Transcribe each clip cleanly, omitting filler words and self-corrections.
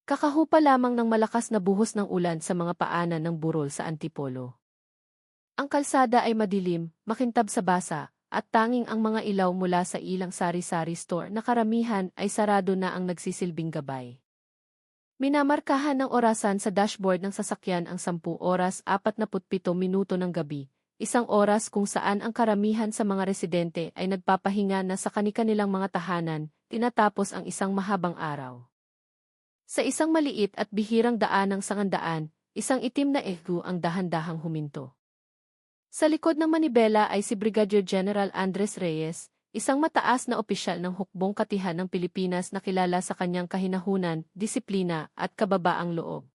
Kakahupa lamang ng malakas na buhos ng ulan sa mga paanan ng burol sa Antipolo. Ang kalsada ay madilim, makintab sa basa, at tanging ang mga ilaw mula sa ilang sari-sari store na karamihan ay sarado na ang nagsisilbing gabay. Minamarkahan ng orasan sa dashboard ng sasakyan ang 10 oras 47 minuto ng gabi, isang oras kung saan ang karamihan sa mga residente ay nagpapahinga na sa kani-kanilang mga tahanan, tinatapos ang isang mahabang araw. Sa isang maliit at bihirang daan ng sangandaan, isang itim na ehgo ang dahan-dahang huminto. Sa likod ng manibela ay si Brigadier General Andres Reyes, isang mataas na opisyal ng hukbong katihan ng Pilipinas na kilala sa kanyang kahinahunan, disiplina, at kababaang loob.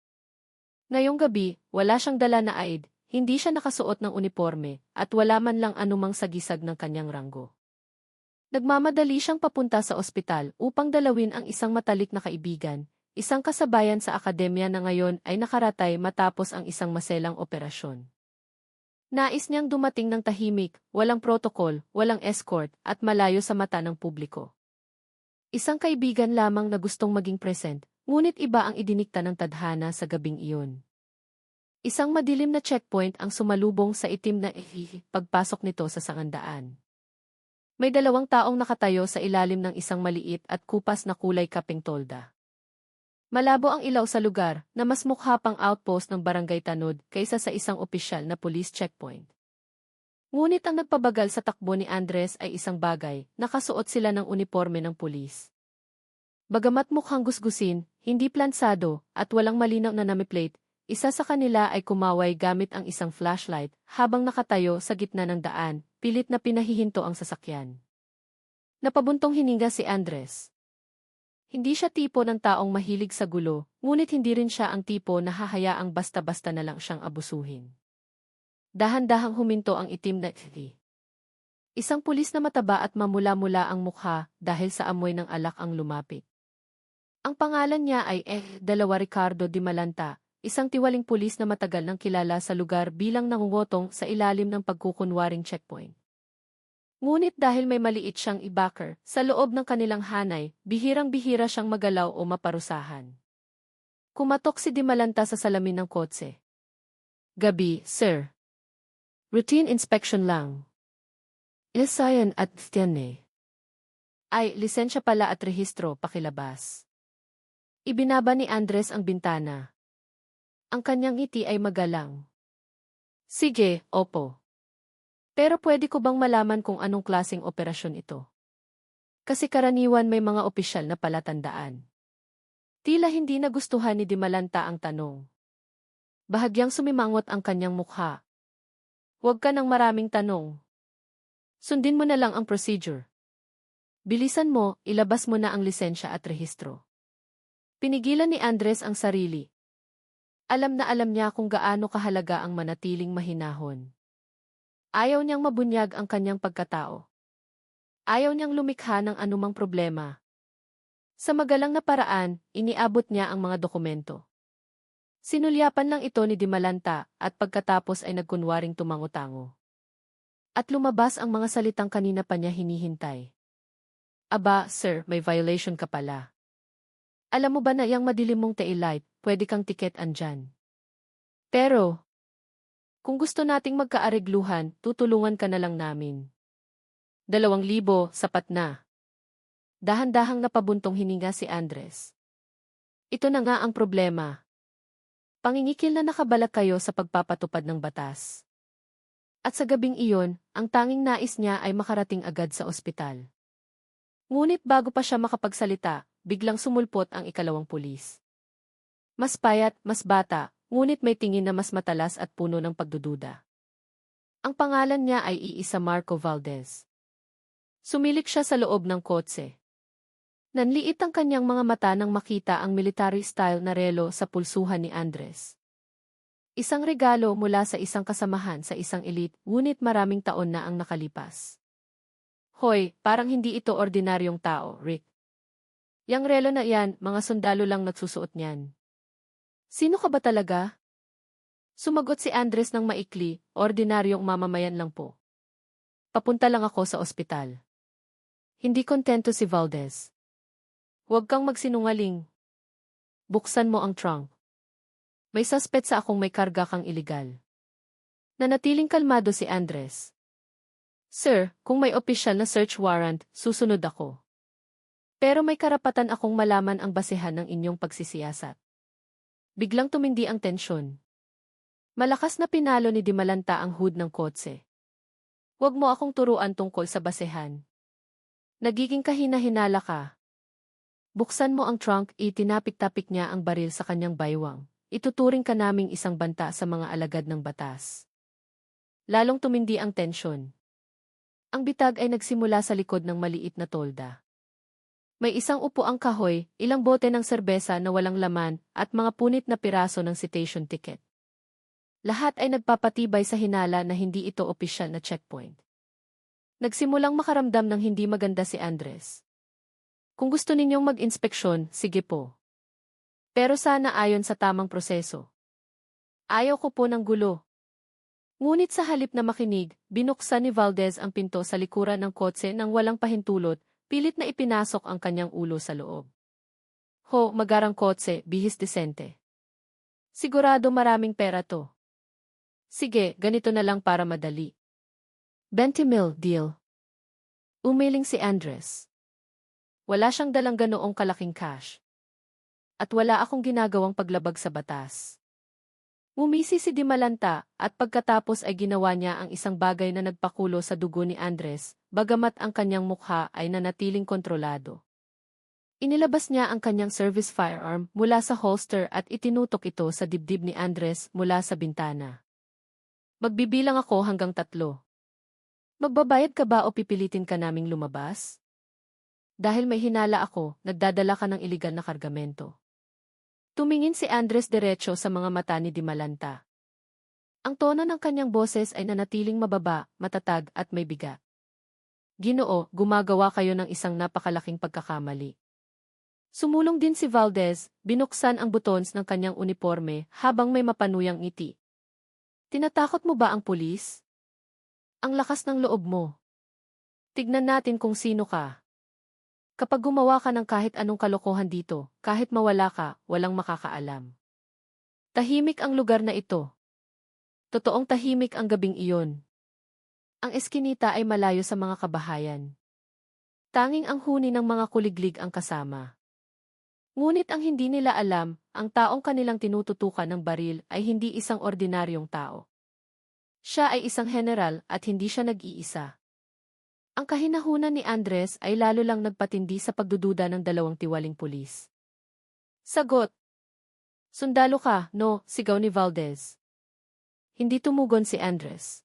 Ngayong gabi, wala siyang dala na aid, hindi siya nakasuot ng uniforme, at wala man lang anumang sagisag ng kanyang ranggo. Nagmamadali siyang papunta sa ospital upang dalawin ang isang matalik na kaibigan, isang kasabayan sa akademya na ngayon ay nakaratay matapos ang isang maselang operasyon. Nais niyang dumating ng tahimik, walang protokol, walang escort, at malayo sa mata ng publiko. Isang kaibigan lamang na gustong maging present, ngunit iba ang idinikta ng tadhana sa gabing iyon. Isang madilim na checkpoint ang sumalubong sa itim na pagpasok nito sa sangandaan. May 2 taong nakatayo sa ilalim ng isang maliit at kupas na kulay kapeng tolda. Malabo ang ilaw sa lugar na mas mukha pang outpost ng Barangay Tanod kaysa sa isang opisyal na police checkpoint. Ngunit ang nagpabagal sa takbo ni Andres ay isang bagay, nakasuot sila ng uniforme ng pulis. Bagamat mukhang gusgusin, hindi plansado, at walang malinaw na namiplate, isa sa kanila ay kumaway gamit ang isang flashlight habang nakatayo sa gitna ng daan, pilit na pinahihinto ang sasakyan. Napabuntong hininga si Andres. Hindi siya tipo ng taong mahilig sa gulo, ngunit hindi rin siya ang tipo na hahayaang basta-basta na lang siyang abusuhin. Dahan-dahang huminto ang itim na TV. Isang pulis na mataba at mamula-mula ang mukha dahil sa amoy ng alak ang lumapit. Ang pangalan niya ay Ricardo Di Malanta, isang tiwaling pulis na matagal nang kilala sa lugar bilang nangungotong sa ilalim ng pagkukunwaring checkpoint. Ngunit dahil may maliit siyang ibaker, sa loob ng kanilang hanay, bihirang-bihira siyang magalaw o maparusahan. Kumatok si Di Malanta sa salamin ng kotse. Gabi, sir. Routine inspection lang. Ilasayan at tiyanay. Ay, lisensya pala at rehistro, pakilabas. Ibinaba ni Andres ang bintana. Ang kanyang ngiti ay magalang. Sige, opo. Pero pwede ko bang malaman kung anong klaseng operasyon ito? Kasi karaniwan may mga opisyal na palatandaan. Tila hindi nagustuhan ni Di Malanta ang tanong. Bahagyang sumimangot ang kanyang mukha. Huwag ka ng maraming tanong. Sundin mo na lang ang procedure. Bilisan mo, ilabas mo na ang lisensya at rehistro. Pinigilan ni Andres ang sarili. Alam na alam niya kung gaano kahalaga ang manatiling mahinahon. Ayaw niyang mabunyag ang kanyang pagkatao. Ayaw niyang lumikha ng anumang problema. Sa magalang na paraan, iniabot niya ang mga dokumento. Sinulyapan lang ito ni Di Malanta at pagkatapos ay nagkunwaring tumango-tango. At lumabas ang mga salitang kanina pa niya hinihintay. Aba, sir, may violation ka pala. Alam mo ba na yang madilim mong taillight, pwede kang tiket andyan. Pero, kung gusto nating magkaaregluhan, tutulungan ka na lang namin. 2,000, sapat na. Dahan-dahang napabuntong hininga si Andres. Ito na nga ang problema. Pangingikil na nakabalak kayo sa pagpapatupad ng batas. At sa gabing iyon, ang tanging nais niya ay makarating agad sa ospital. Ngunit bago pa siya makapagsalita, biglang sumulpot ang ikalawang pulis. Mas payat, mas bata, ngunit may tingin na mas matalas at puno ng pagdududa. Ang pangalan niya ay iisa Marco Valdez. Sumilik siya sa loob ng kotse. Nanliit ang kanyang mga mata nang makita ang military-style na relo sa pulsuhan ni Andres. Isang regalo mula sa isang kasamahan sa isang elite, ngunit maraming taon na ang nakalipas. Hoy, parang hindi ito ordinaryong tao, Rick. Yang relo na yan, mga sundalo lang nagsusuot niyan. Sino ka ba talaga? Sumagot si Andres ng maikli, ordinaryong mamamayan lang po. Papunta lang ako sa ospital. Hindi kontento si Valdez. Huwag kang magsinungaling. Buksan mo ang trunk. May suspect sa akong may karga kang iligal. Nanatiling kalmado si Andres. Sir, kung may opisyal na search warrant, susunod ako. Pero may karapatan akong malaman ang basehan ng inyong pagsisiyasat. Biglang tumindi ang tensyon. Malakas na pinalo ni Dimalanta ang hood ng kotse. Huwag mo akong turuan tungkol sa basehan. Nagiging kahina-hinala ka. Buksan mo ang trunk, itinapik-tapik niya ang baril sa kanyang baywang. Ituturing ka naming isang banta sa mga alagad ng batas. Lalong tumindi ang tensyon. Ang bitag ay nagsimula sa likod ng maliit na tolda. May isang upuang kahoy, ilang bote ng serbesa na walang laman, at mga punit na piraso ng citation ticket. Lahat ay nagpapatibay sa hinala na hindi ito opisyal na checkpoint. Nagsimulang makaramdam ng hindi maganda si Andres. Kung gusto ninyong mag-inspeksyon, sige po. Pero sana ayon sa tamang proseso. Ayaw ko po ng gulo. Ngunit sa halip na makinig, binuksan ni Valdez ang pinto sa likuran ng kotse nang walang pahintulot, pilit na ipinasok ang kanyang ulo sa loob. Ho, magarang kotse, bihis desente. Sigurado maraming pera to. Sige, ganito na lang para madali. 20 mil, deal. Umiling si Andres. Wala siyang dalang ganoong kalaking cash. At wala akong ginagawang paglabag sa batas. Ngumisi si Dimalanta at pagkatapos ay ginawa niya ang isang bagay na nagpakulo sa dugo ni Andres, bagamat ang kanyang mukha ay nanatiling kontrolado. Inilabas niya ang kanyang service firearm mula sa holster at itinutok ito sa dibdib ni Andres mula sa bintana. Magbibilang ako hanggang 3. Magbabayad ka ba o pipilitin ka naming lumabas? Dahil may hinala ako, nagdadala ka ng iligal na kargamento. Tumingin si Andres diretso sa mga mata ni Dimalanta. Ang tono ng kanyang boses ay nanatiling mababa, matatag at may bigat. Ginoo, gumagawa kayo ng isang napakalaking pagkakamali. Sumulong din si Valdez, binuksan ang buttons ng kanyang uniforme habang may mapanuyang ngiti. Tinatakot mo ba ang pulis? Ang lakas ng loob mo. Tignan natin kung sino ka. Kapag gumawa ka ng kahit anong kalokohan dito, kahit mawala ka, walang makakaalam. Tahimik ang lugar na ito. Totoong tahimik ang gabing iyon. Ang eskinita ay malayo sa mga kabahayan. Tanging ang huni ng mga kuliglig ang kasama. Ngunit ang hindi nila alam, ang taong kanilang tinututukan ng baril ay hindi isang ordinaryong tao. Siya ay isang general at hindi siya nag-iisa. Ang kahinahunan ni Andres ay lalo lang nagpatindi sa pagdududa ng dalawang tiwaling pulis. Sagot. Sundalo ka, no, sigaw ni Valdez. Hindi tumugon si Andres.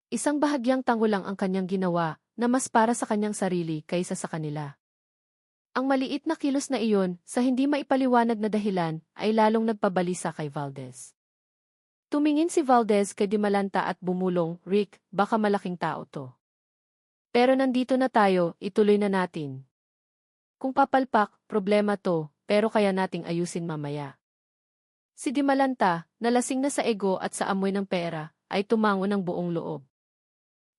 Isang bahagyang tango lang ang kanyang ginawa na mas para sa kanyang sarili kaysa sa kanila. Ang maliit na kilos na iyon, sa hindi maipaliwanag na dahilan, ay lalong nagpabalisa kay Valdez. Tumingin si Valdez kay Dimalanta at bumulong, Rick, baka malaking tao to. Pero nandito na tayo, ituloy na natin. Kung papalpak, problema to, pero kaya nating ayusin mamaya. Si Dimalanta, nalasing na sa ego at sa amoy ng pera, ay tumango ng buong loob.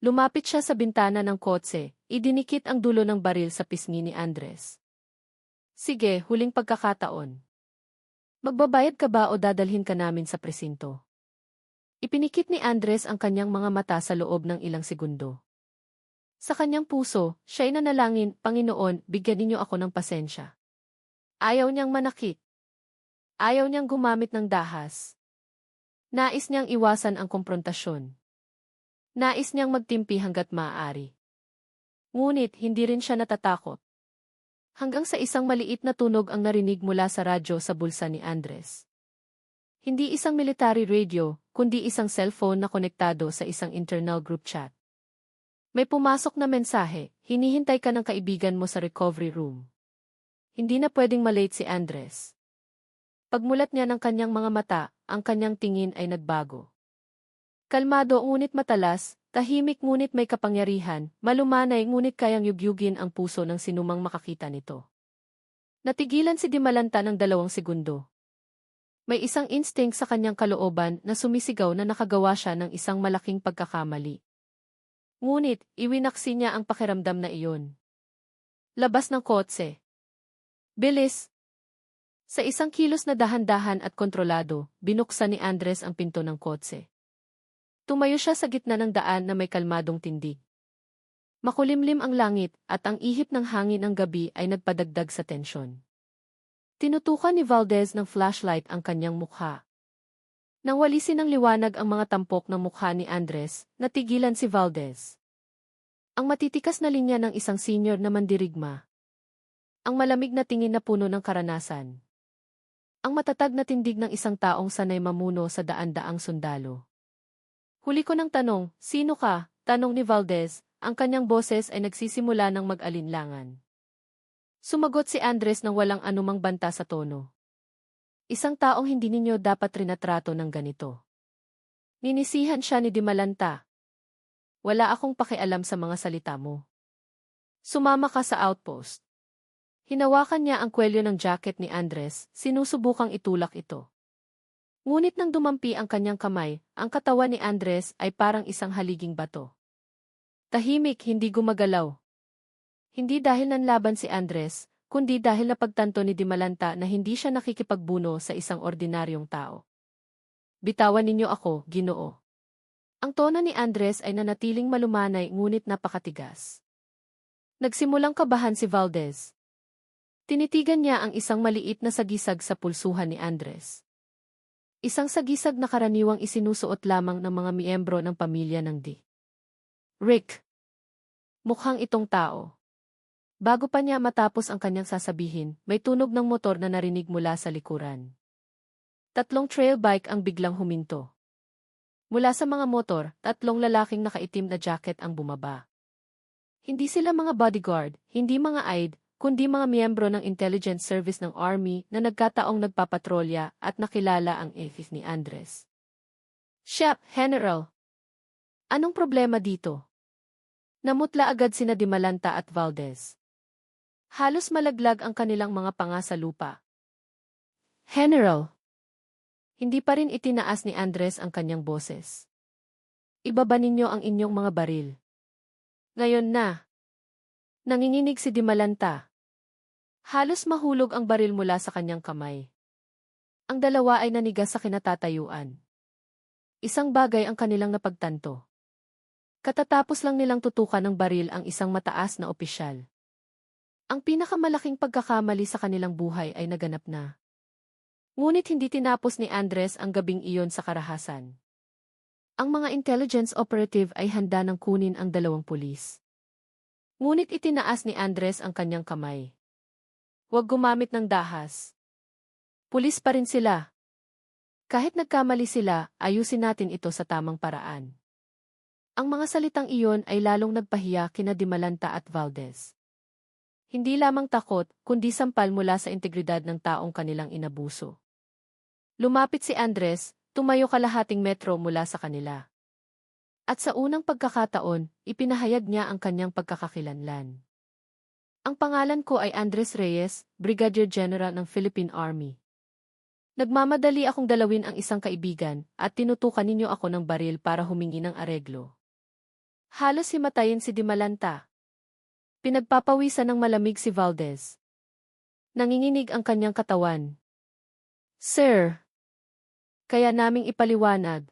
Lumapit siya sa bintana ng kotse, idinikit ang dulo ng baril sa pisngi ni Andres. Sige, huling pagkakataon. Magbabayad ka ba o dadalhin ka namin sa presinto? Ipinikit ni Andres ang kanyang mga mata sa loob ng ilang segundo. Sa kanyang puso, siya'y nanalangin, Panginoon, bigyan ninyo ako ng pasensya. Ayaw niyang manakit. Ayaw niyang gumamit ng dahas. Nais niyang iwasan ang komprontasyon. Nais niyang magtimpi hanggat maaari. Ngunit hindi rin siya natatakot. Hanggang sa isang maliit na tunog ang narinig mula sa radyo sa bulsa ni Andres. Hindi isang military radio, kundi isang cellphone na konektado sa isang internal group chat. May pumasok na mensahe, hinihintay ka ng kaibigan mo sa recovery room. Hindi na pwedeng malate si Andres. Pagmulat niya ng kanyang mga mata, ang kanyang tingin ay nagbago. Kalmado ngunit matalas, tahimik ngunit may kapangyarihan, malumanay ngunit kayang yugyugin ang puso ng sinumang makakita nito. Natigilan si Dimalanta ng 2 segundo. May isang instinct sa kanyang kalooban na sumisigaw na nakagawa siya ng isang malaking pagkakamali. Ngunit, iwinaksi niya ang pakiramdam na iyon. Labas ng kotse. Bilis! Sa isang kilos na dahan-dahan at kontrolado, binuksan ni Andres ang pinto ng kotse. Tumayo siya sa gitna ng daan na may kalmadong tindig. Makulimlim ang langit at ang ihip ng hangin ng gabi ay nagpadagdag sa tensyon. Tinutukan ni Valdez ng flashlight ang kanyang mukha. Nang walisin ng liwanag ang mga tampok ng mukha ni Andres, natigilan si Valdez. Ang matitikas na linya ng isang senior na mandirigma. Ang malamig na tingin na puno ng karanasan. Ang matatag na tindig ng isang taong sanay mamuno sa daan-daang sundalo. Huli ko ng tanong, sino ka? Tanong ni Valdez, ang kanyang boses ay nagsisimula ng mag-alinlangan. Sumagot si Andres nang walang anumang banta sa tono. Isang taong hindi ninyo dapat rinatrato ng ganito. Ninisihan siya ni Dimalanta. Wala akong pakialam sa mga salita mo. Sumama ka sa outpost. Hinawakan niya ang kwelyo ng jacket ni Andres, sinusubukang itulak ito. Ngunit nang dumampi ang kanyang kamay, ang katawan ni Andres ay parang isang haliging bato. Tahimik, hindi gumagalaw. Hindi dahil nanlaban si Andres, kundi dahil napagtanto ni Dimalanta na hindi siya nakikipagbuno sa isang ordinaryong tao. Bitawan ninyo ako, Ginoo. Ang tono ni Andres ay nanatiling malumanay ngunit napakatigas. Nagsimulang kabahan si Valdez. Tinitigan niya ang isang maliit na sagisag sa pulsuhan ni Andres. Isang sagisag na karaniwang isinusuot lamang ng mga miyembro ng pamilya ng D. Rick. Mukhang itong tao. Bago pa niya matapos ang kanyang sasabihin, may tunog ng motor na narinig mula sa likuran. 3 trail bike ang biglang huminto. Mula sa mga motor, 3 lalaking nakaitim na jacket ang bumaba. Hindi sila mga bodyguard, hindi mga aide, kundi mga miyembro ng intelligence service ng army na nagkataong nagpapatrolya at nakilala ang efif ni Andres. Chef, General. Anong problema dito? Namutla agad sina Dimalanta at Valdez. Halos malaglag ang kanilang mga panga sa lupa. General. Hindi pa rin itinaas ni Andres ang kanyang boses. Ibaba ninyo ang inyong mga baril. Ngayon na. Nanginginig si Dimalanta. Halos mahulog ang baril mula sa kanyang kamay. Ang dalawa ay nanigas sa kinatatayuan. Isang bagay ang kanilang napagtanto. Katatapos lang nilang tutukan ng baril ang isang mataas na opisyal. Ang pinakamalaking pagkakamali sa kanilang buhay ay naganap na. Ngunit hindi tinapos ni Andres ang gabing iyon sa karahasan. Ang mga intelligence operative ay handa nang kunin ang 2 pulis. Ngunit itinaas ni Andres ang kanyang kamay. Huwag gumamit ng dahas. Pulis pa rin sila. Kahit nagkamali sila, ayusin natin ito sa tamang paraan. Ang mga salitang iyon ay lalong nagpahiya kina Dimalanta at Valdez. Hindi lamang takot, kundi sampal mula sa integridad ng taong kanilang inabuso. Lumapit si Andres, tumayo kalahating metro mula sa kanila. At sa unang pagkakataon, ipinahayag niya ang kanyang pagkakakilanlan. Ang pangalan ko ay Andres Reyes, Brigadier General ng Philippine Army. Nagmamadali akong dalawin ang isang kaibigan at tinutukan ninyo ako ng baril para humingi ng areglo. Halos himatayin si Dimalanta. Pinagpapawisan ng malamig si Valdez. Nanginginig ang kanyang katawan. Sir, kaya naming ipaliwanag.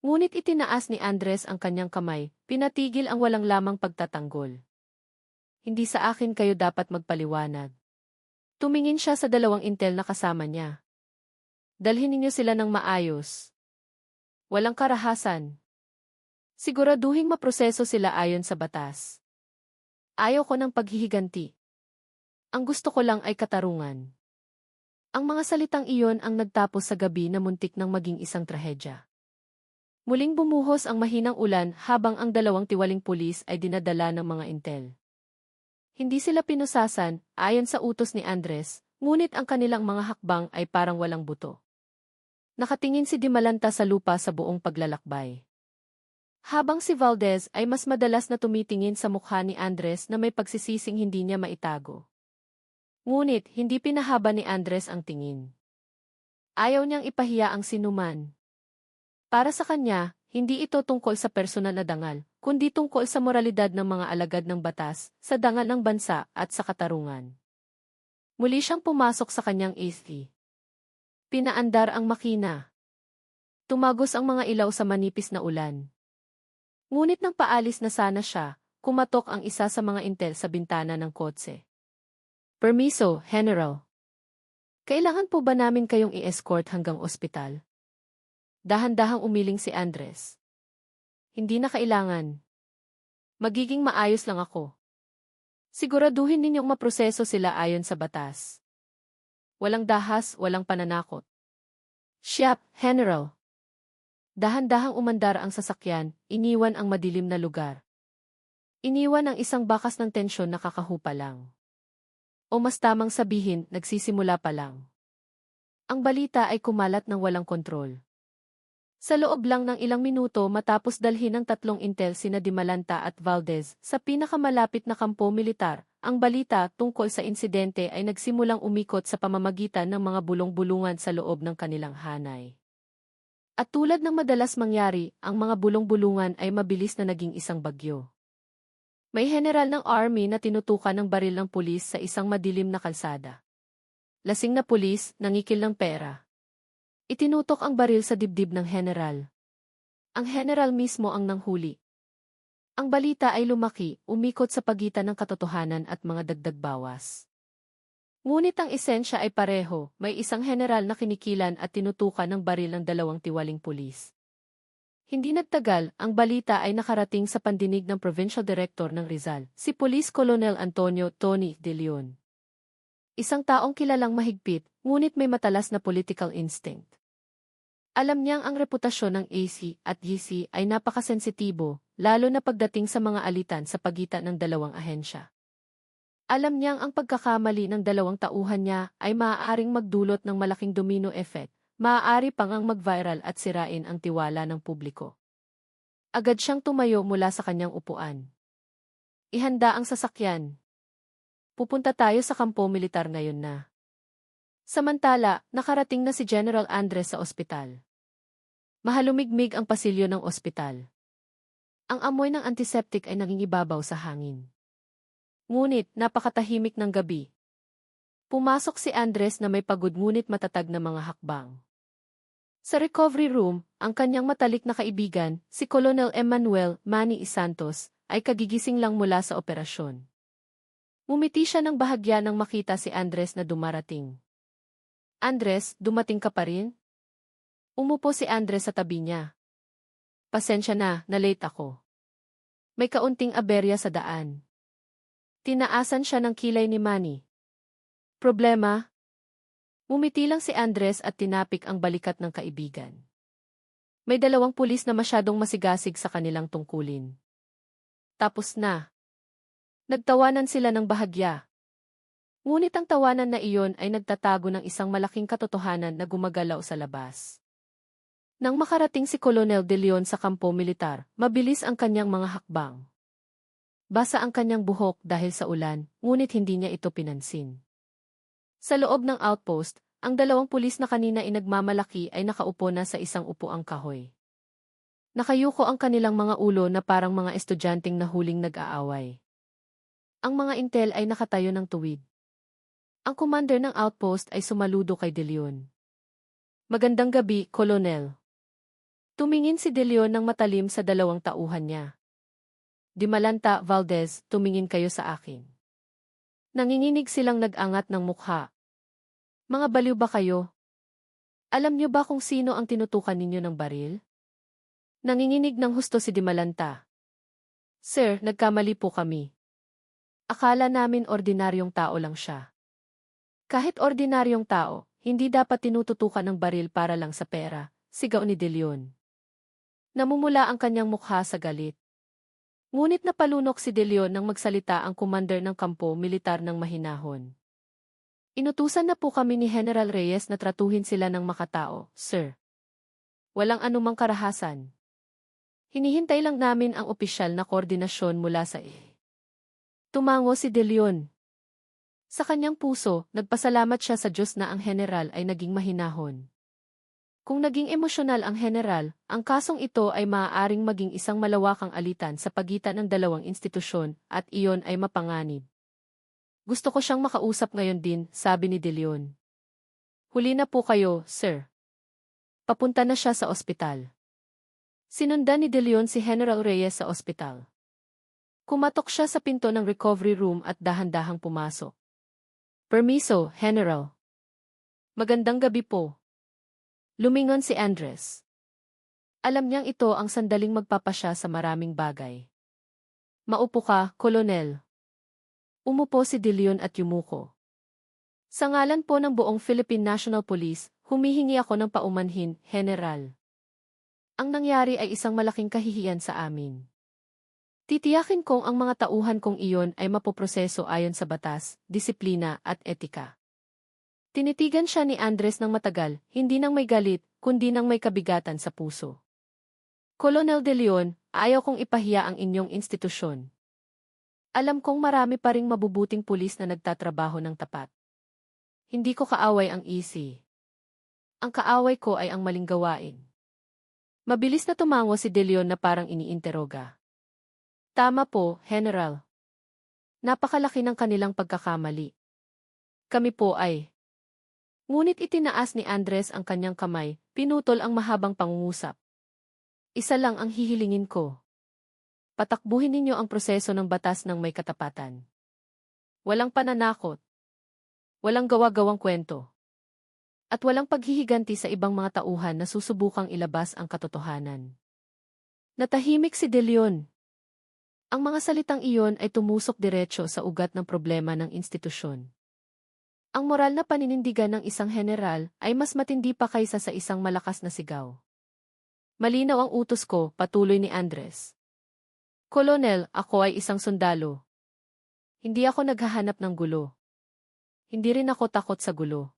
Ngunit itinaas ni Andres ang kanyang kamay, pinatigil ang walang lamang pagtatanggol. Hindi sa akin kayo dapat magpaliwanag. Tumingin siya sa 2 intel na kasama niya. Dalhin ninyo sila ng maayos. Walang karahasan. Siguraduhing maproseso sila ayon sa batas. Ayaw ko ng paghihiganti. Ang gusto ko lang ay katarungan. Ang mga salitang iyon ang nagtapos sa gabi na muntik ng maging isang trahedya. Muling bumuhos ang mahinang ulan habang ang 2 tiwaling pulis ay dinadala ng mga intel. Hindi sila pinusasan, ayon sa utos ni Andres, ngunit ang kanilang mga hakbang ay parang walang buto. Nakatingin si Dimalanta sa lupa sa buong paglalakbay. Habang si Valdez ay mas madalas na tumitingin sa mukha ni Andres na may pagsisising hindi niya maitago. Ngunit hindi pinahaba ni Andres ang tingin. Ayaw niyang ipahiya ang sinuman. Para sa kanya, hindi ito tungkol sa personal na dangal, kundi tungkol sa moralidad ng mga alagad ng batas, sa dangal ng bansa at sa katarungan. Muli siyang pumasok sa kanyang AC. Pinaandar ang makina. Tumagos ang mga ilaw sa manipis na ulan. Ngunit nang paalis na sana siya, kumatok ang isa sa mga intel sa bintana ng kotse. Permiso, General. Kailangan po ba namin kayong i-escort hanggang ospital? Dahan-dahang umiling si Andres. Hindi na kailangan. Magiging maayos lang ako. Siguraduhin ninyong maproseso sila ayon sa batas. Walang dahas, walang pananakot. Siyap, General. Dahan-dahang umandar ang sasakyan, iniwan ang madilim na lugar. Iniwan ang isang bakas ng tensyon na kakahupa lang. O mas tamang sabihin, nagsisimula pa lang. Ang balita ay kumalat ng walang kontrol. Sa loob lang ng ilang minuto matapos dalhin ng tatlong intel sina Dimalanta at Valdez sa pinakamalapit na kampo militar, ang balita tungkol sa insidente ay nagsimulang umikot sa pamamagitan ng mga bulong-bulungan sa loob ng kanilang hanay. At tulad ng madalas mangyari, ang mga bulong-bulungan ay mabilis na naging isang bagyo. May general ng army na tinutukan ng baril ng pulis sa isang madilim na kalsada. Lasing na pulis, nangikil ng pera. Itinutok ang baril sa dibdib ng general. Ang general mismo ang nanghuli. Ang balita ay lumaki, umikot sa pagitan ng katotohanan at mga dagdag bawas. Ngunit ang esensya ay pareho, may isang general na kinikilan at tinutukan ng baril ng dalawang tiwaling pulis. Hindi nagtagal, ang balita ay nakarating sa pandinig ng Provincial Director ng Rizal, si Police Colonel Antonio Tony De Leon. Isang taong kilalang mahigpit, ngunit may matalas na political instinct. Alam niyang ang reputasyon ng AC at GC ay napakasensitibo, lalo na pagdating sa mga alitan sa pagitan ng dalawang ahensya. Alam niyang ang pagkakamali ng dalawang tauhan niya ay maaaring magdulot ng malaking domino effect, maaari pang ang mag-viral at sirain ang tiwala ng publiko. Agad siyang tumayo mula sa kanyang upuan. Ihanda ang sasakyan. Pupunta tayo sa kampo militar ngayon na. Samantala, nakarating na si General Andres sa ospital. Mahalumigmig ang pasilyo ng ospital. Ang amoy ng antiseptic ay nangingibabaw sa hangin. Ngunit, napakatahimik ng gabi. Pumasok si Andres na may pagod ngunit matatag na mga hakbang. Sa recovery room, ang kanyang matalik na kaibigan, si Colonel Emmanuel Manny Santos, ay kagigising lang mula sa operasyon. Ngumiti siya ng bahagya nang makita si Andres na dumarating. Andres, dumating ka pa rin? Umupo si Andres sa tabi niya. Pasensya na, na-late ako. May kaunting aberya sa daan. Tinaasan siya ng kilay ni Manny. Problema? Ngumiti lang si Andres at tinapik ang balikat ng kaibigan. May dalawang pulis na masyadong masigasig sa kanilang tungkulin. Tapos na. Nagtawanan sila ng bahagya. Ngunit ang tawanan na iyon ay nagtatago ng isang malaking katotohanan na gumagalaw sa labas. Nang makarating si Colonel De Leon sa kampo militar, mabilis ang kanyang mga hakbang. Basa ang kanyang buhok dahil sa ulan, ngunit hindi niya ito pinansin. Sa loob ng outpost, ang dalawang pulis na kanina inagmamalaki ay nakaupo na sa isang upuang kahoy. Nakayuko ang kanilang mga ulo na parang mga estudyanteng na huling nag-aaway. Ang mga intel ay nakatayo ng tuwid. Ang commander ng outpost ay sumaludo kay De Leon. Magandang gabi, Colonel. Tumingin si De Leon ng matalim sa dalawang tauhan niya. Dimalanta, Valdez, tumingin kayo sa akin. Nanginginig silang nag-angat ng mukha. Mga baliw ba kayo? Alam niyo ba kung sino ang tinutukan ninyo ng baril? Nanginginig ng husto si Dimalanta. Sir, nagkamali po kami. Akala namin ordinaryong tao lang siya. Kahit ordinaryong tao, hindi dapat tinututukan ng baril para lang sa pera, sigaw ni De Leon. Namumula ang kanyang mukha sa galit. Ngunit napalunok si De Leon nang magsalita ang commander ng kampo militar ng mahinahon. Inutusan na po kami ni General Reyes na tratuhin sila ng makatao, sir. Walang anumang karahasan. Hinihintay lang namin ang opisyal na koordinasyon mula sa Tumango si De Leon. Sa kanyang puso, nagpasalamat siya sa Diyos na ang general ay naging mahinahon. Kung naging emosyonal ang general, ang kasong ito ay maaaring maging isang malawakang alitan sa pagitan ng dalawang institusyon at iyon ay mapanganib. Gusto ko siyang makausap ngayon din, sabi ni De Leon. Huli na po kayo, sir. Papunta na siya sa ospital. Sinundan ni De Leon si General Reyes sa ospital. Kumatok siya sa pinto ng recovery room at dahan-dahang pumasok. Permiso, General. Magandang gabi po. Lumingon si Andres. Alam niyang ito ang sandaling magpapasya sa maraming bagay. Maupo ka, Kolonel. Umupo si De Leon at yumuko. Sa ngalan po ng buong Philippine National Police, humihingi ako ng paumanhin, General. Ang nangyari ay isang malaking kahihiyan sa amin. Titiyakin kong ang mga tauhan kong iyon ay mapoproseso ayon sa batas, disiplina at etika. Tinitigan siya ni Andres ng matagal, hindi nang may galit, kundi nang may kabigatan sa puso. Colonel De Leon, ayaw kong ipahiya ang inyong institusyon. Alam kong marami pa ring mabubuting pulis na nagtatrabaho ng tapat. Hindi ko kaaway ang easy. Ang kaaway ko ay ang maling gawain. Mabilis na tumango si De Leon na parang iniinteroga. Tama po, General. Napakalaki ng kanilang pagkakamali. Kami po ay... Ngunit itinaas ni Andres ang kanyang kamay, pinutol ang mahabang pangungusap. Isa lang ang hihilingin ko. Patakbuhin ninyo ang proseso ng batas ng may katapatan. Walang pananakot. Walang gawa-gawang kwento. At walang paghihiganti sa ibang mga tauhan na susubukang ilabas ang katotohanan. Natahimik si De Leon. Ang mga salitang iyon ay tumusok diretso sa ugat ng problema ng institusyon. Ang moral na paninindigan ng isang general ay mas matindi pa kaysa sa isang malakas na sigaw. Malinaw ang utos ko, patuloy ni Andres. Kolonel, ako ay isang sundalo. Hindi ako naghahanap ng gulo. Hindi rin ako takot sa gulo.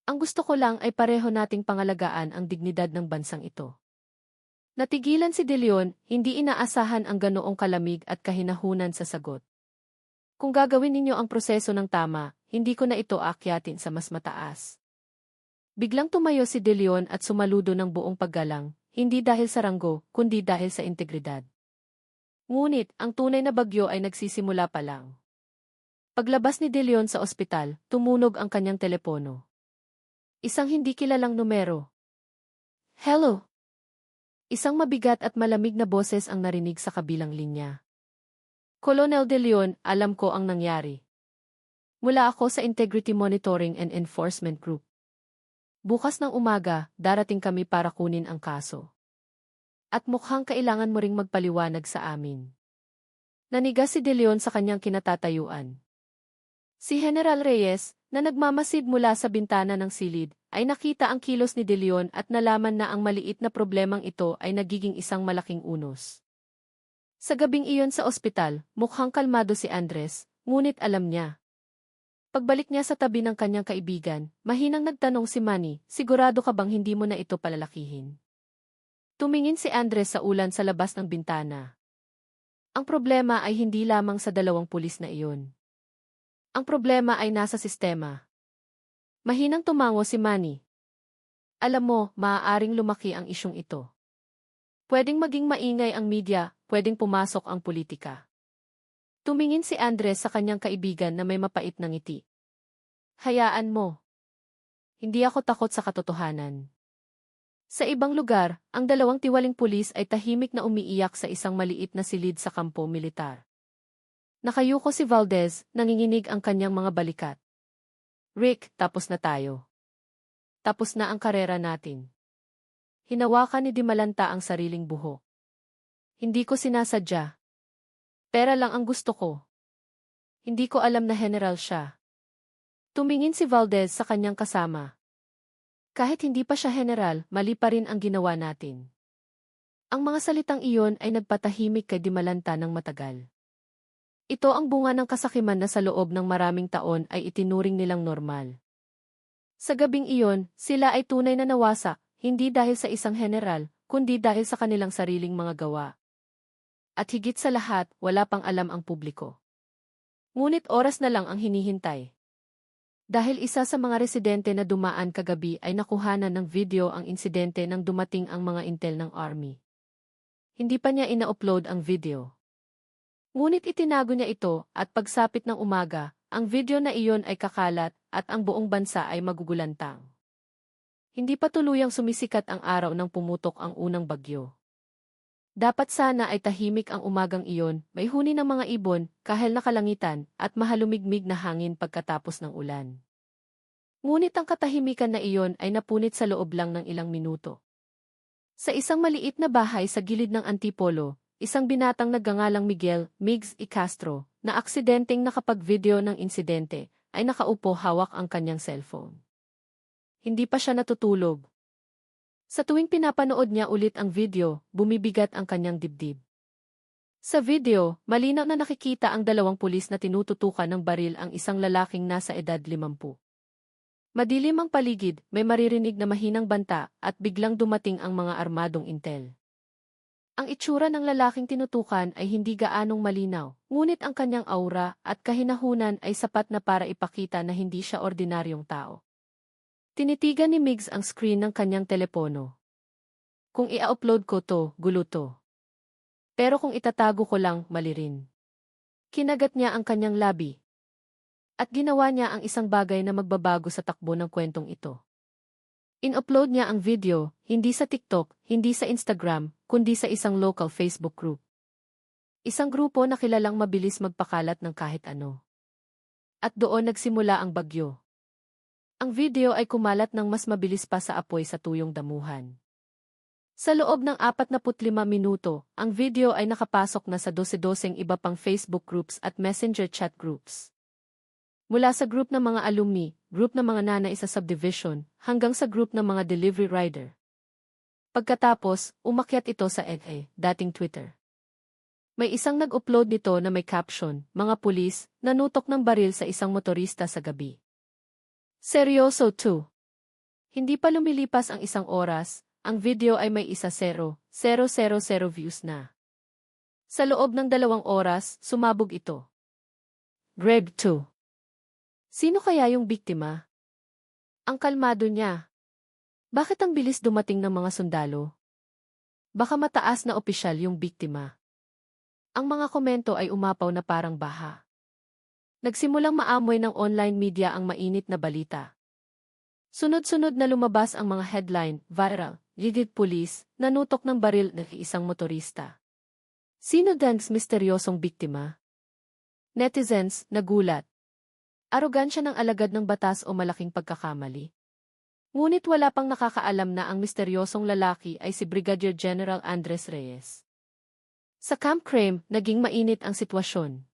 Ang gusto ko lang ay pareho nating pangalagaan ang dignidad ng bansang ito. Natigilan si De Leon, hindi inaasahan ang ganoong kalamig at kahinahunan sa sagot. Kung gagawin ninyo ang proseso ng tama, hindi ko na ito aakyatin sa mas mataas. Biglang tumayo si De Leon at sumaludo ng buong paggalang, hindi dahil sa ranggo, kundi dahil sa integridad. Ngunit, ang tunay na bagyo ay nagsisimula pa lang. Paglabas ni De Leon sa ospital, tumunog ang kanyang telepono. Isang hindi kilalang numero. Hello? Isang mabigat at malamig na boses ang narinig sa kabilang linya. Colonel De Leon, alam ko ang nangyari. Mula ako sa Integrity Monitoring and Enforcement Group. Bukas ng umaga, darating kami para kunin ang kaso. At mukhang kailangan mo ring magpaliwanag sa amin. Nanigas si De Leon sa kanyang kinatatayuan. Si General Reyes, na nagmamasid mula sa bintana ng silid, ay nakita ang kilos ni De Leon at nalaman na ang maliit na problemang ito ay nagiging isang malaking unos. Sa gabing iyon sa ospital, mukhang kalmado si Andres, ngunit alam niya. Pagbalik niya sa tabi ng kanyang kaibigan, mahinang nagtanong si Manny, sigurado ka bang hindi mo na ito palalakihin? Tumingin si Andres sa ulan sa labas ng bintana. Ang problema ay hindi lamang sa dalawang pulis na iyon. Ang problema ay nasa sistema. Mahinang tumango si Manny. Alam mo, maaaring lumaki ang isyong ito. Pwedeng maging maingay ang media, pwedeng pumasok ang politika. Tumingin si Andres sa kanyang kaibigan na may mapait na ngiti. Hayaan mo. Hindi ako takot sa katotohanan. Sa ibang lugar, ang dalawang tiwaling pulis ay tahimik na umiiyak sa isang maliit na silid sa kampo militar. Nakayuko si Valdez, nanginginig ang kanyang mga balikat. Rick, tapos na tayo. Tapos na ang karera natin. Hinawakan ni Dimalanta ang sariling buhok. Hindi ko sinasadya. Pera lang ang gusto ko. Hindi ko alam na general siya. Tumingin si Valdez sa kanyang kasama. Kahit hindi pa siya general, mali pa rin ang ginawa natin. Ang mga salitang iyon ay nagpatahimik kay Dimalanta ng matagal. Ito ang bunga ng kasakiman na sa loob ng maraming taon ay itinuring nilang normal. Sa gabing iyon, sila ay tunay na nawasak, hindi dahil sa isang general, kundi dahil sa kanilang sariling mga gawa. At higit sa lahat, wala pang alam ang publiko. Ngunit oras na lang ang hinihintay. Dahil isa sa mga residente na dumaan kagabi ay nakuhanan ng video ang insidente nang dumating ang mga intel ng army. Hindi pa niya ina-upload ang video. Ngunit itinago niya ito at pagsapit ng umaga, ang video na iyon ay kakalat at ang buong bansa ay magugulantang. Hindi pa tuluyang sumisikat ang araw nang pumutok ang unang bagyo. Dapat sana ay tahimik ang umagang iyon, may huni ng mga ibon, kahel na kalangitan, at mahalumigmig na hangin pagkatapos ng ulan. Ngunit ang katahimikan na iyon ay napunit sa loob lang ng ilang minuto. Sa isang maliit na bahay sa gilid ng Antipolo, isang binatang nagngangalang Miguel Migs E. Castro, na aksidenteng nakapag-video ng insidente, ay nakaupo hawak ang kanyang cellphone. Hindi pa siya natutulog. Sa tuwing pinapanood niya ulit ang video, bumibigat ang kanyang dibdib. Sa video, malinaw na nakikita ang dalawang pulis na tinututukan ng baril ang isang lalaking nasa edad 50. Madilim ang paligid, may maririnig na mahinang banta at biglang dumating ang mga armadong intel. Ang itsura ng lalaking tinutukan ay hindi gaanong malinaw, ngunit ang kanyang aura at kahinahunan ay sapat na para ipakita na hindi siya ordinaryong tao. Tinitigan ni Migs ang screen ng kanyang telepono. Kung i-upload ko to, gulo to. Pero kung itatago ko lang, mali rin. Kinagat niya ang kanyang labi. At ginawa niya ang isang bagay na magbabago sa takbo ng kwentong ito. In-upload niya ang video, hindi sa TikTok, hindi sa Instagram, kundi sa isang local Facebook group. Isang grupo na kilalang mabilis magpakalat ng kahit ano. At doon nagsimula ang bagyo. Ang video ay kumalat ng mas mabilis pa sa apoy sa tuyong damuhan. Sa loob ng 45 minuto, ang video ay nakapasok na sa 12 iba pang Facebook groups at messenger chat groups. Mula sa group ng mga alumni, group ng mga nanay sa subdivision, hanggang sa group ng mga delivery rider. Pagkatapos, umakyat ito sa EDE, dating Twitter. May isang nag-upload nito na may caption, "Mga pulis, nanutok ng baril sa isang motorista sa gabi." Seryoso 2. Hindi pa lumilipas ang isang oras, ang video ay may 1,000,000 views na. Sa loob ng 2 oras, sumabog ito. Grade 2. Sino kaya yung biktima? Ang kalmado niya. Bakit ang bilis dumating ng mga sundalo? Baka mataas na opisyal yung biktima. Ang mga komento ay umapaw na parang baha. Nagsimulang maamoy ng online media ang mainit na balita. Sunod-sunod na lumabas ang mga headline, viral, Ligid Police, nanutok ng baril ng isang motorista. Sino dangs misteryosong biktima? Netizens, nagulat. Arogansya ng alagad ng batas o malaking pagkakamali? Ngunit wala pang nakakaalam na ang misteryosong lalaki ay si Brigadier General Andres Reyes. Sa Camp Crame, naging mainit ang sitwasyon.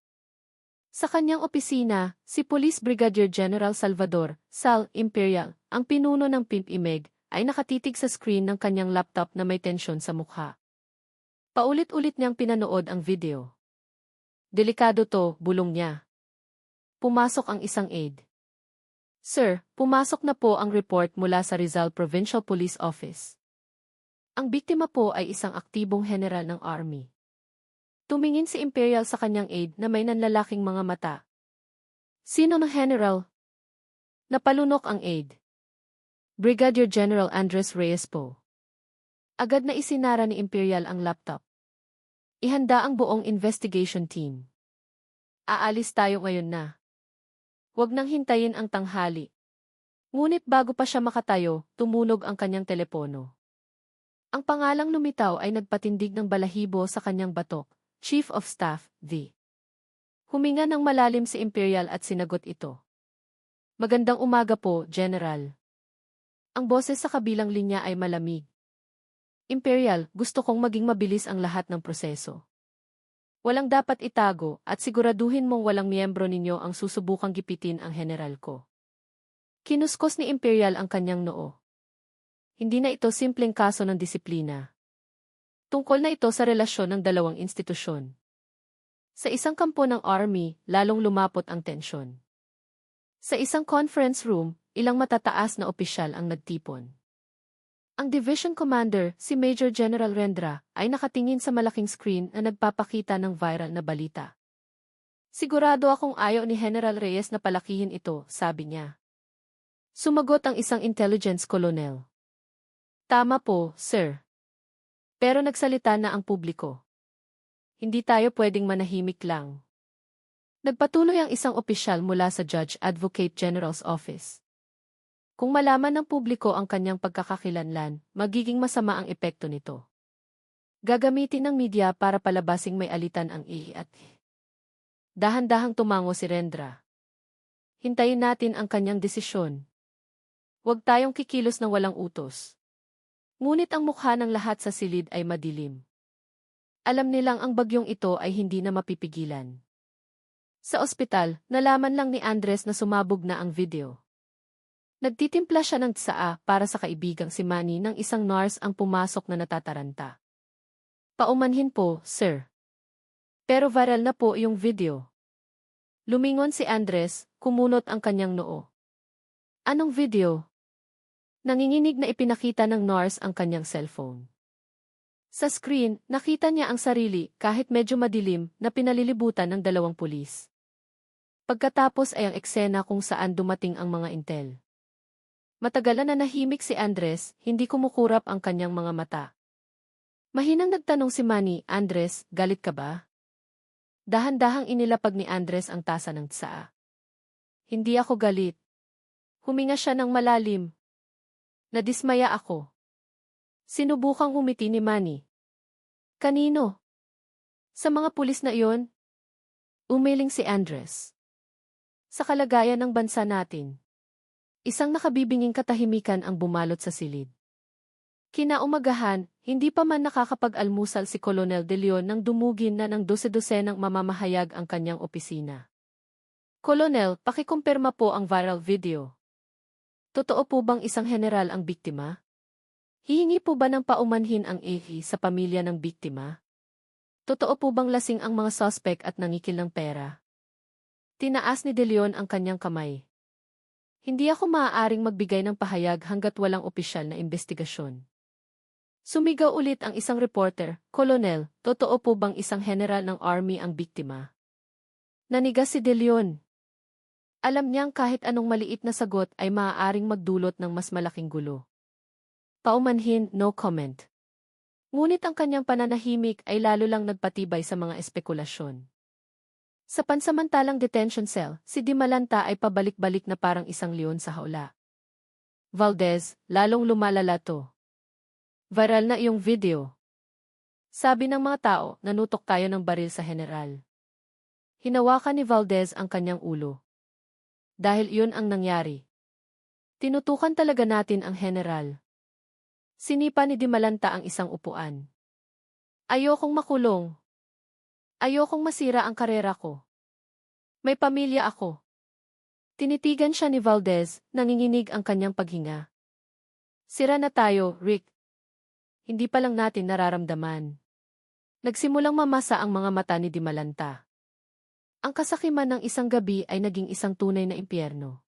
Sa kanyang opisina, si Police Brigadier General Salvador Sal Imperial, ang pinuno ng Pimp Imeg, ay nakatitig sa screen ng kanyang laptop na may tensyon sa mukha. Paulit-ulit niyang pinanood ang video. Delikado to, bulong niya. Pumasok ang isang aide. Sir, pumasok na po ang report mula sa Rizal Provincial Police Office. Ang biktima po ay isang aktibong general ng Army. Tumingin si Imperial sa kanyang aide na may nanlalaking mga mata. Sino ng general? Napalunok ang aide. Brigadier General Andres Reyes po. Agad na isinara ni Imperial ang laptop. Ihanda ang buong investigation team. Aalis tayo ngayon na. Huwag nang hintayin ang tanghali. Ngunit bago pa siya makatayo, tumunog ang kanyang telepono. Ang pangalang lumitaw ay nagpatindig ng balahibo sa kanyang batok. Chief of Staff, V. Huminga ng malalim si Imperial at sinagot ito. Magandang umaga po, General. Ang boses sa kabilang linya ay malamig. Imperial, gusto kong maging mabilis ang lahat ng proseso. Walang dapat itago at siguraduhin mong walang miyembro ninyo ang susubukang gipitin ang general ko. Kinuskos ni Imperial ang kanyang noo. Hindi na ito simpleng kaso ng disiplina. Tungkol na ito sa relasyon ng dalawang institusyon. Sa isang kampo ng Army, lalong lumapot ang tensyon. Sa isang conference room, ilang matataas na opisyal ang nagtipon. Ang Division Commander, si Major General Rendra, ay nakatingin sa malaking screen na nagpapakita ng viral na balita. Sigurado akong ayaw ni General Reyes na palakihin ito, sabi niya. Sumagot ang isang intelligence colonel. Tama po, sir. Pero nagsalita na ang publiko. Hindi tayo pwedeng manahimik lang. Nagpatuloy ang isang opisyal mula sa Judge Advocate General's Office. Kung malaman ng publiko ang kanyang pagkakakilanlan, magiging masama ang epekto nito. Gagamitin ng media para palabasing may alitan ang at dahan-dahang tumango si Rendra. Hintayin natin ang kanyang desisyon. Huwag tayong kikilos ng walang utos. Ngunit ang mukha ng lahat sa silid ay madilim. Alam nilang ang bagyong ito ay hindi na mapipigilan. Sa ospital, nalaman lang ni Andres na sumabog na ang video. Nagtitimpla siya ng tsaa para sa kaibigang si Manny nang isang nurse ang pumasok na natataranta. Paumanhin po, sir. Pero viral na po yung video. Lumingon si Andres, kumunot ang kanyang noo. Anong video? Nanginginig na ipinakita ng nurse ang kanyang cellphone. Sa screen, nakita niya ang sarili kahit medyo madilim na pinalilibutan ng dalawang pulis. Pagkatapos ay ang eksena kung saan dumating ang mga intel. Matagal na nahimik si Andres, hindi kumukurap ang kanyang mga mata. Mahinang nagtanong si Manny, Andres, galit ka ba? Dahan-dahang inilapag ni Andres ang tasa ng tsaa. Hindi ako galit. Huminga siya ng malalim. Nadismaya ako. Sinubukang humiti ni Manny. Kanino? Sa mga pulis na iyon? Umiling si Andres. Sa kalagayan ng bansa natin. Isang nakabibinging katahimikan ang bumalot sa silid. Kinaumagahan, hindi pa man nakakapag-almusal si Colonel De Leon nang dumugin na ng 12-dosenang mamamahayag ang kanyang opisina. Colonel, pakikumpirma po ang viral video. Totoo po bang isang general ang biktima? Hihingi po ba ng paumanhin ang sa pamilya ng biktima? Totoo po bang lasing ang mga suspect at nangikil ng pera? Tinaas ni De Leon ang kanyang kamay. Hindi ako maaaring magbigay ng pahayag hanggat walang opisyal na investigasyon. Sumigaw ulit ang isang reporter, Colonel, totoo po bang isang general ng army ang biktima? Nanigas si De Leon. Alam niyang kahit anong maliit na sagot ay maaaring magdulot ng mas malaking gulo. Paumanhin, no comment. Ngunit ang kanyang pananahimik ay lalo lang nagpatibay sa mga espekulasyon. Sa pansamantalang detention cell, si Dimalanta ay pabalik-balik na parang isang leon sa hawla. Valdez, lalong lumalala to. Viral na iyong video. Sabi ng mga tao, nanutok tayo ng baril sa general. Hinawakan ni Valdez ang kanyang ulo. Dahil iyon ang nangyari. Tinutukan talaga natin ang general. Sinipa ni Dimalanta ang isang upuan. Ayokong makulong. Ayokong masira ang karera ko. May pamilya ako. Tinitigan siya ni Valdez, nanginginig ang kanyang paghinga. Sira na tayo, Rick. Hindi pa lang natin nararamdaman. Nagsimulang mamasa ang mga mata ni Dimalanta. Ang kasakiman ng isang gabi ay naging isang tunay na impyerno.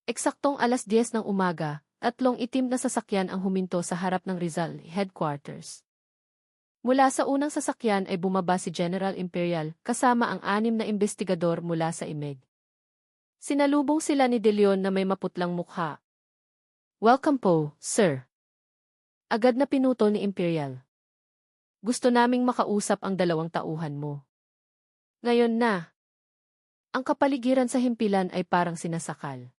Eksaktong 10:00 ng umaga, 3 itim na sasakyan ang huminto sa harap ng Rizal Headquarters. Mula sa unang sasakyan ay bumaba si General Imperial kasama ang 6 na investigador mula sa IMEG. Sinalubong sila ni De Leon na may maputlang mukha. Welcome po, sir. Agad na pinutol ni Imperial. Gusto naming makausap ang 2 tauhan mo. Ngayon na. Ang kapaligiran sa himpilan ay parang sinasakal.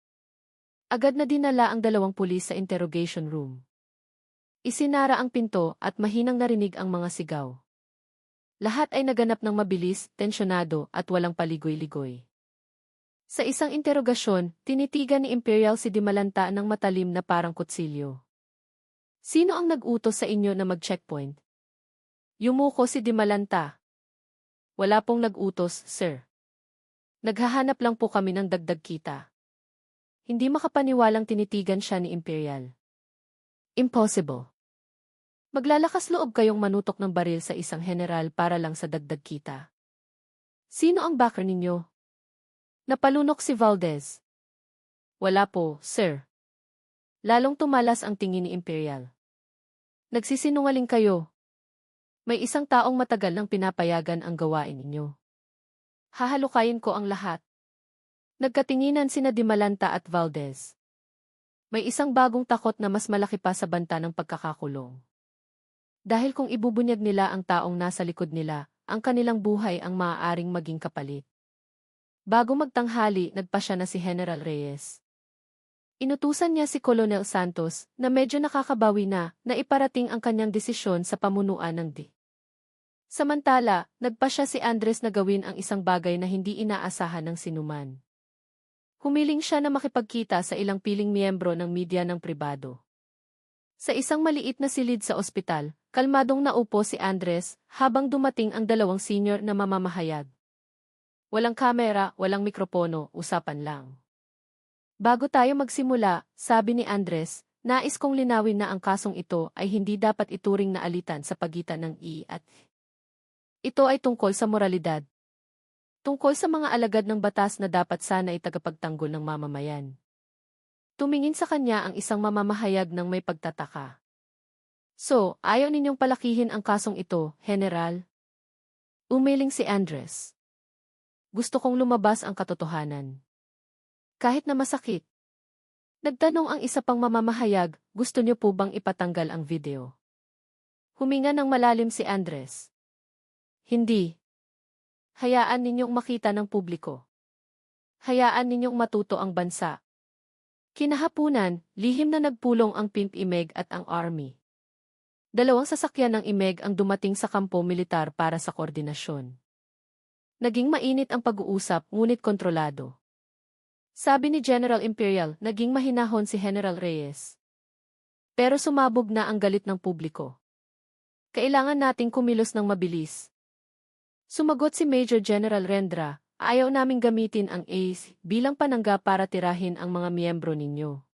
Agad na dinala ang 2 pulis sa interrogation room. Isinara ang pinto at mahinang narinig ang mga sigaw. Lahat ay naganap ng mabilis, tensyonado at walang paligoy-ligoy. Sa isang interogasyon, tinitigan ni Imperial si Dimalanta ng matalim na parang kutsilyo. Sino ang nag-utos sa inyo na mag-checkpoint? Yumuko si Dimalanta. Wala pong nag-utos, sir. Naghahanap lang po kami ng dagdag kita. Hindi makapaniwalang tinitigan siya ni Imperial. Impossible. Maglalakas loob kayong manutok ng baril sa isang general para lang sa dagdag kita. Sino ang backer ninyo? Napalunok si Valdez. Wala po, sir. Lalong tumalas ang tingin ni Imperial. Nagsisinungaling kayo. May isang taong matagal nang pinapayagan ang gawain ninyo. Hahalukayin ko ang lahat. Nagkatinginan sina Dimalanta at Valdez. May isang bagong takot na mas malaki pa sa banta ng pagkakakulong. Dahil kung ibubunyag nila ang taong nasa likod nila, ang kanilang buhay ang maaaring maging kapalit. Bago magtanghali, nagpasya na si General Reyes. Inutusan niya si Colonel Santos na medyo nakakabawi na iparating ang kanyang desisyon sa pamunuan ng D. Samantala, nagpasya si Andres na gawin ang isang bagay na hindi inaasahan ng sinuman. Humiling siya na makipagkita sa ilang piling miyembro ng media ng pribado. Sa isang maliit na silid sa ospital, kalmadong naupo si Andres habang dumating ang dalawang senior na mamamahayag. Walang kamera, walang mikropono, usapan lang. Bago tayo magsimula, sabi ni Andres, nais kong linawin na ang kasong ito ay hindi dapat ituring na alitan sa pagitan ng I at I. Ito ay tungkol sa moralidad. Tungkol sa mga alagad ng batas na dapat sana ay tagapagtanggol ng mamamayan. Tumingin sa kanya ang isang mamamahayag ng may pagtataka. So, ayaw ninyong palakihin ang kasong ito, General? Umiling si Andres. Gusto kong lumabas ang katotohanan. Kahit na masakit. Nagtanong ang isa pang mamamahayag, gusto niyo po bang ipatanggal ang video? Huminga ng malalim si Andres. Hindi. Hayaan ninyong makita ng publiko. Hayaan ninyong matuto ang bansa. Kinahapunan, lihim na nagpulong ang Pimp Imeg at ang Army. Dalawang sasakyan ng Imeg ang dumating sa kampo militar para sa koordinasyon. Naging mainit ang pag-uusap ngunit kontrolado. Sabi ni General Imperial, naging mahinahon si General Reyes. Pero sumabog na ang galit ng publiko. Kailangan nating kumilos ng mabilis. Sumagot si Major General Rendra, ayaw naming gamitin ang ACE bilang panangga para tirahin ang mga miyembro ninyo.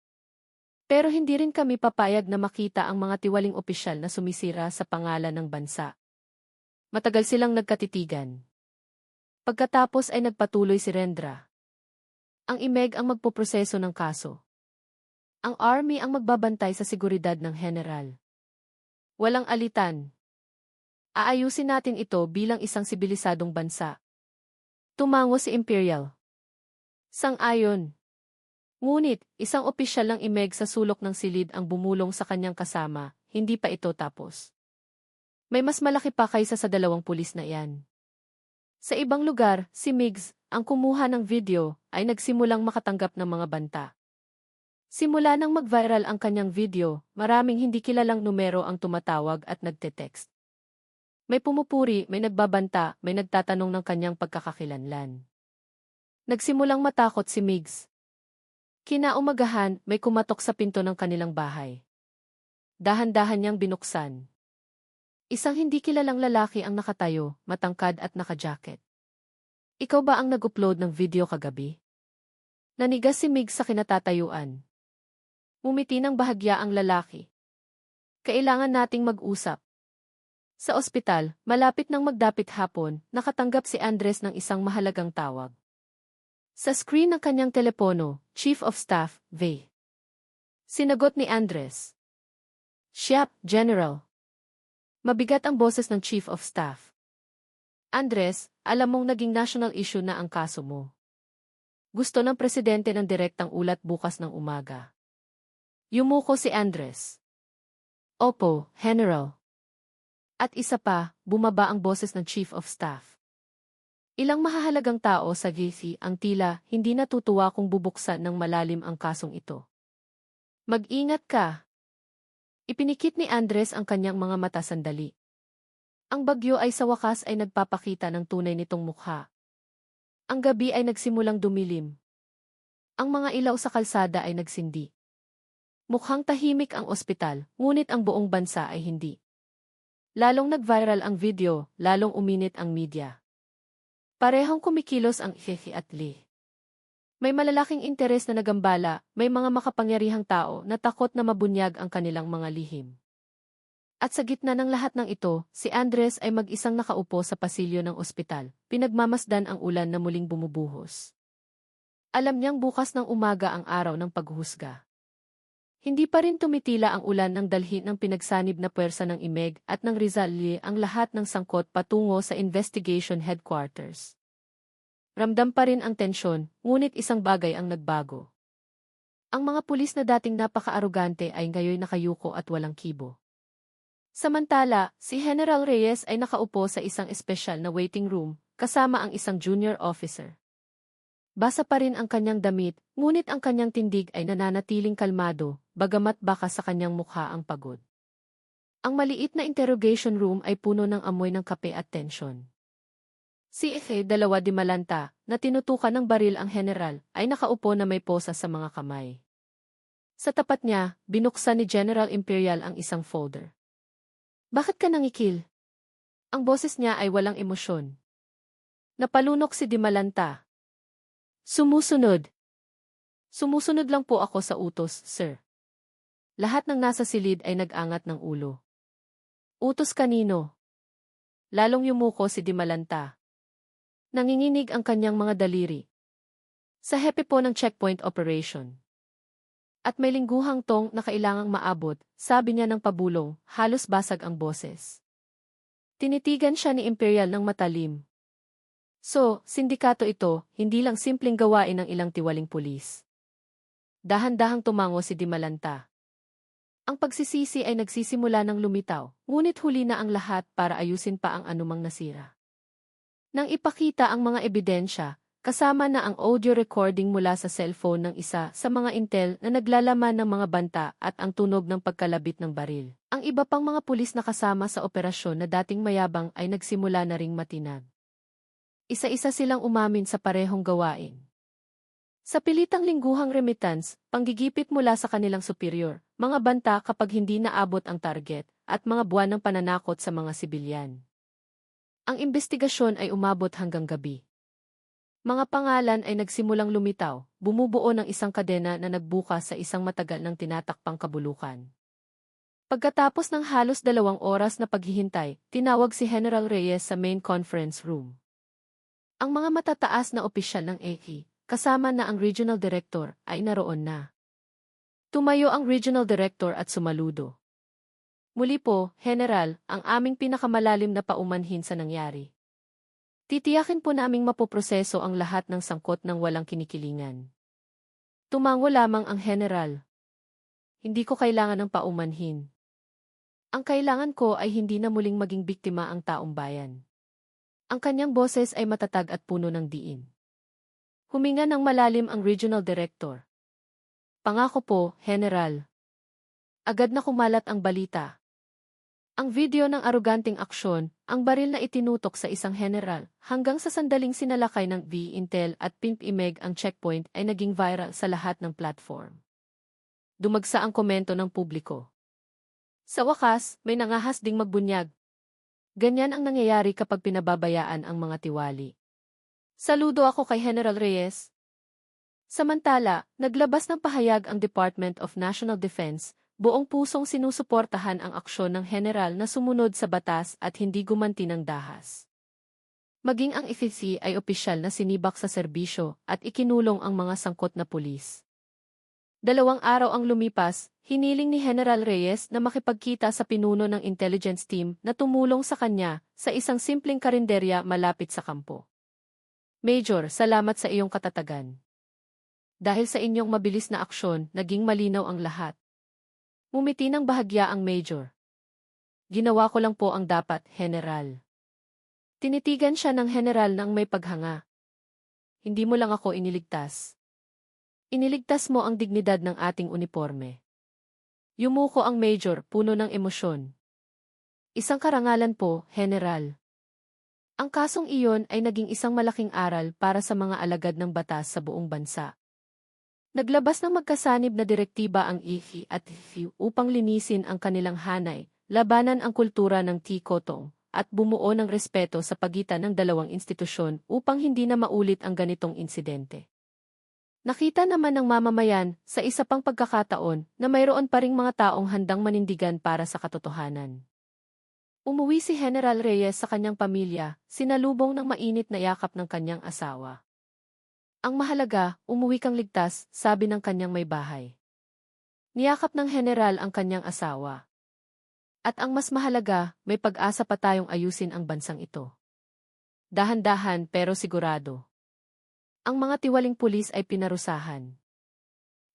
Pero hindi rin kami papayag na makita ang mga tiwaling opisyal na sumisira sa pangalan ng bansa. Matagal silang nagkatitigan. Pagkatapos ay nagpatuloy si Rendra. Ang Imeg ang magpoproseso ng kaso. Ang Army ang magbabantay sa seguridad ng General. Walang alitan. Aayusin natin ito bilang isang sibilisadong bansa. Tumango si Imperial. Sang-ayon. Ngunit, isang opisyal ng Imeg sa sulok ng silid ang bumulong sa kanyang kasama, hindi pa ito tapos. May mas malaki pa kaysa sa dalawang pulis na iyan. Sa ibang lugar, si Migs, ang kumuha ng video, ay nagsimulang makatanggap ng mga banta. Simula nang mag-viral ang kanyang video, maraming hindi kilalang numero ang tumatawag at nagte-text. May pumupuri, may nagbabanta, may nagtatanong ng kanyang pagkakakilanlan. Nagsimulang matakot si Migs. Kinaumagahan, may kumatok sa pinto ng kanilang bahay. Dahan-dahan niyang binuksan. Isang hindi kilalang lalaki ang nakatayo, matangkad at naka-jacket. Ikaw ba ang nag-upload ng video kagabi? Nanigas si Migs sa kinatatayuan. Umiti ng bahagya ang lalaki. Kailangan nating mag-usap. Sa ospital, malapit nang magdapit hapon, nakatanggap si Andres ng isang mahalagang tawag. Sa screen ng kanyang telepono, Chief of Staff, V. Sinagot ni Andres. Siap, General. Mabigat ang boses ng Chief of Staff. Andres, alam mong naging national issue na ang kaso mo. Gusto ng presidente ng direktang ulat bukas ng umaga. Yumuko si Andres. Opo, General. At isa pa, bumaba ang boses ng Chief of Staff. Ilang mahahalagang tao sa GC ang tila hindi natutuwa kung bubuksan ng malalim ang kasong ito. Mag-ingat ka. Ipinikit ni Andres ang kanyang mga mata sandali. Ang bagyo ay sa wakas ay nagpapakita ng tunay nitong mukha. Ang gabi ay nagsimulang dumilim. Ang mga ilaw sa kalsada ay nagsindi. Mukhang tahimik ang ospital, ngunit ang buong bansa ay hindi. Lalong nag-viral ang video, lalong uminit ang media. Parehong kumikilos ang Hehe at Lee. May malalaking interes na nagambala, may mga makapangyarihang tao na takot na mabunyag ang kanilang mga lihim. At sa gitna ng lahat ng ito, si Andres ay mag-isang nakaupo sa pasilyo ng ospital, pinagmamasdan ang ulan na muling bumubuhos. Alam niyang bukas ng umaga ang araw ng paghuhusga. Hindi pa rin tumitila ang ulan ng dalhin ng pinagsanib na puwersa ng Imeg at ng Rizal ang lahat ng sangkot patungo sa investigation headquarters. Ramdam pa rin ang tensyon, ngunit isang bagay ang nagbago. Ang mga pulis na dating napaka-arugante ay ngayon nakayuko at walang kibo. Samantala, si General Reyes ay nakaupo sa isang espesyal na waiting room, kasama ang isang junior officer. Basa pa rin ang kanyang damit, ngunit ang kanyang tindig ay nananatiling kalmado, bagamat baka sa kanyang mukha ang pagod. Ang maliit na interrogation room ay puno ng amoy ng kape at tensyon. Si F.A. Di Malanta, na tinutukan ng baril ang general, ay nakaupo na may posa sa mga kamay. Sa tapat niya, binuksan ni General Imperial ang isang folder. Bakit ka nangikil? Ang boses niya ay walang emosyon. Napalunok si Di Malanta. Sumusunod. Sumusunod lang po ako sa utos, sir. Lahat ng nasa silid ay nag-angat ng ulo. Utos kanino? Lalong yumuko si Di Malanta. Nanginginig ang kanyang mga daliri. Sa hepe po ng checkpoint operation. At may lingguhang tong na kailangang maabot, sabi niya ng pabulong, halos basag ang boses. Tinitigan siya ni Imperial ng matalim. So, sindikato ito, hindi lang simpleng gawain ng ilang tiwaling pulis. Dahan-dahang tumango si Di Malanta. Ang pagsisisi ay nagsisimula ng lumitaw, ngunit huli na ang lahat para ayusin pa ang anumang nasira. Nang ipakita ang mga ebidensya, kasama na ang audio recording mula sa cellphone ng isa sa mga intel na naglalaman ng mga banta at ang tunog ng pagkalabit ng baril. Ang iba pang mga pulis na kasama sa operasyon na dating mayabang ay nagsimula na ring matinag. Isa-isa silang umamin sa parehong gawain. Sa pilitang lingguhang remittance, panggigipit mula sa kanilang superior, mga banta kapag hindi naabot ang target, at mga buwan ng pananakot sa mga sibilyan. Ang investigasyon ay umabot hanggang gabi. Mga pangalan ay nagsimulang lumitaw, bumubuo ng isang kadena na nagbukas sa isang matagal ng tinatakpang kabulukan. Pagkatapos ng halos 2 oras na paghihintay, tinawag si General Reyes sa main conference room. Ang mga matataas na opisyal ng AE, kasama na ang regional director, ay naroon na. Tumayo ang regional director at sumaludo. Muli po, General, ang aming pinakamalalim na paumanhin sa nangyari. Titiyakin po naming mapoproseso ang lahat ng sangkot ng walang kinikilingan. Tumango lamang ang General. Hindi ko kailangan ng paumanhin. Ang kailangan ko ay hindi na muling maging biktima ang taong bayan. Ang kanyang boses ay matatag at puno ng diin. Huminga ng malalim ang regional director. Pangako po, General. Agad na kumalat ang balita. Ang video ng aroganting aksyon, ang baril na itinutok sa isang general, hanggang sa sandaling sinalakay ng V-Intel at Pimp Imeg ang checkpoint ay naging viral sa lahat ng platform. Dumagsa ang komento ng publiko. Sa wakas, may nangahas ding magbunyag. Ganyan ang nangyayari kapag pinababayaan ang mga tiwali. Saludo ako kay General Reyes. Samantala, naglabas ng pahayag ang Department of National Defense, buong pusong sinusuportahan ang aksyon ng general na sumunod sa batas at hindi gumanti ng dahas. Maging ang FEC ay opisyal na sinibak sa serbisyo at ikinulong ang mga sangkot na pulis. 2 araw ang lumipas, hiniling ni General Reyes na makipagkita sa pinuno ng intelligence team na tumulong sa kanya sa isang simpleng karinderya malapit sa kampo. Major, salamat sa iyong katatagan. Dahil sa inyong mabilis na aksyon, naging malinaw ang lahat. Ngumiti ng bahagya ang Major. Ginawa ko lang po ang dapat, General. Tinitigan siya ng General nang may paghanga. Hindi mo lang ako iniligtas. Iniligtas mo ang dignidad ng ating uniforme. Yumuko ang Major, puno ng emosyon. Isang karangalan po, General. Ang kasong iyon ay naging isang malaking aral para sa mga alagad ng batas sa buong bansa. Naglabas ng magkasanib na direktiba ang IFI at IFI upang linisin ang kanilang hanay, labanan ang kultura ng tikotong, at bumuo ng respeto sa pagitan ng dalawang institusyon upang hindi na maulit ang ganitong insidente. Nakita naman ng mamamayan sa isa pang pagkakataon na mayroon pa ring mga taong handang manindigan para sa katotohanan. Umuwi si General Reyes sa kanyang pamilya, sinalubong ng mainit na yakap ng kanyang asawa. Ang mahalaga, umuwi kang ligtas, sabi ng kanyang may bahay. Niyakap ng general ang kanyang asawa. At ang mas mahalaga, may pag-asa pa tayong ayusin ang bansang ito. Dahan-dahan pero sigurado. Ang mga tiwaling pulis ay pinarusahan.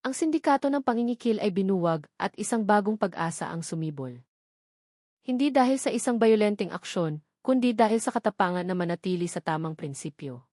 Ang sindikato ng pangingikil ay binuwag at isang bagong pag-asa ang sumibol. Hindi dahil sa isang bayolenteng aksyon, kundi dahil sa katapangan na manatili sa tamang prinsipyo.